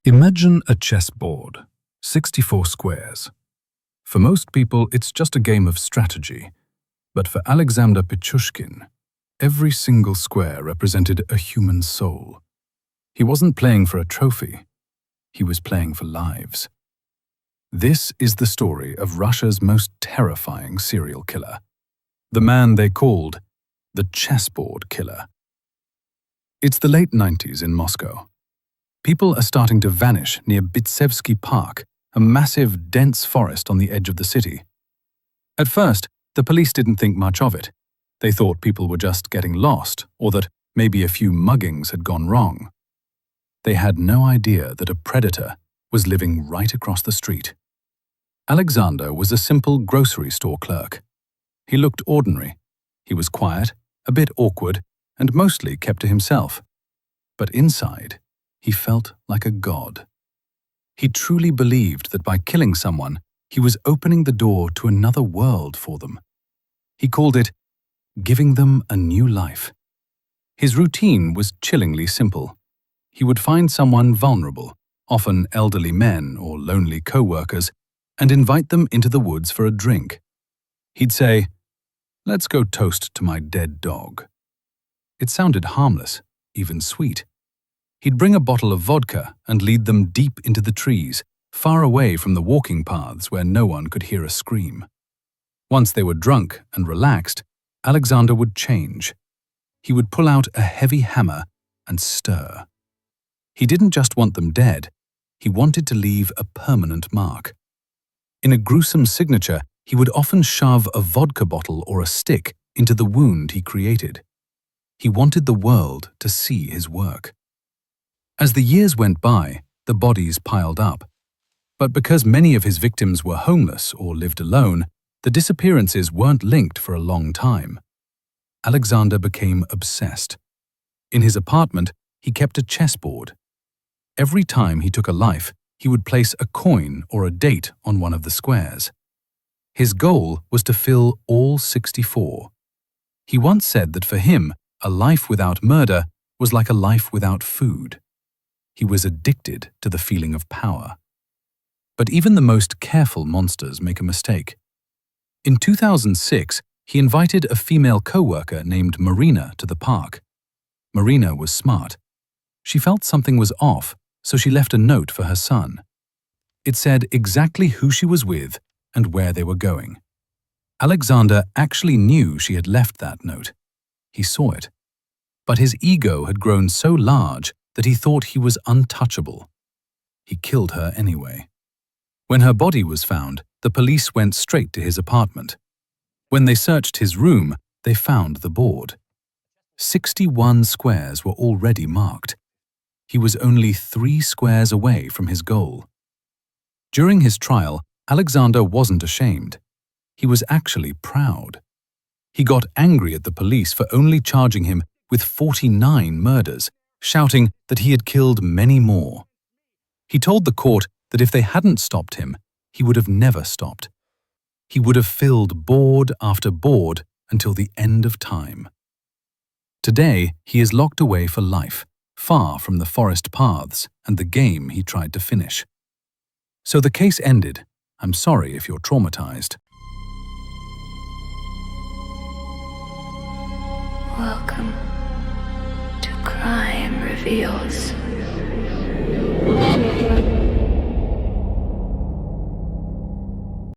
Imagine a chessboard, 64 squares. For most people, it's just a game of strategy. But for Alexander Pichushkin, every single square represented a human soul. He wasn't playing for a trophy. He was playing for lives. This is the story of Russia's most terrifying serial killer, the man they called the Chessboard Killer. It's the late 90s in Moscow. People are starting to vanish near Bitsevsky Park, a massive, dense forest on the edge of the city. At first, the police didn't think much of it. They thought people were just getting lost, or that maybe a few muggings had gone wrong. They had no idea that a predator was living right across the street. Alexander was a simple grocery store clerk. He looked ordinary. He was quiet, a bit awkward, and mostly kept to himself. But inside, he felt like a god. He truly believed that by killing someone, he was opening the door to another world for them. He called it giving them a new life. His routine was chillingly simple. He would find someone vulnerable, often elderly men or lonely co-workers, and invite them into the woods for a drink. He'd say, "Let's go toast to my dead dog." It sounded harmless, even sweet. He'd bring a bottle of vodka and lead them deep into the trees, far away from the walking paths where no one could hear a scream. Once they were drunk and relaxed, Alexander would change. He would pull out a heavy hammer and stir. He didn't just want them dead, he wanted to leave a permanent mark. In a gruesome signature, he would often shove a vodka bottle or a stick into the wound he created. He wanted the world to see his work. As the years went by, the bodies piled up. But because many of his victims were homeless or lived alone, the disappearances weren't linked for a long time. Alexander became obsessed. In his apartment, he kept a chessboard. Every time he took a life, he would place a coin or a date on one of the squares. His goal was to fill all 64. He once said that for him, a life without murder was like a life without food. He was addicted to the feeling of power. But even the most careful monsters make a mistake. In 2006, he invited a female co-worker named Marina to the park. Marina was smart. She felt something was off, so she left a note for her son. It said exactly who she was with and where they were going. Alexander actually knew she had left that note. He saw it. But his ego had grown so large that he thought he was untouchable. He killed her anyway. When her body was found, the police went straight to his apartment. When they searched his room, they found the board. 61 squares were already marked. He was only 3 squares away from his goal. During his trial, Alexander wasn't ashamed. He was actually proud. He got angry at the police for only charging him with 49 murders, shouting that he had killed many more. He told the court that if they hadn't stopped him, he would have never stopped. He would have filled board after board until the end of time. Today, he is locked away for life, far from the forest paths and the game he tried to finish. So the case ended. I'm sorry if you're traumatized. Welcome to Crime Reveals.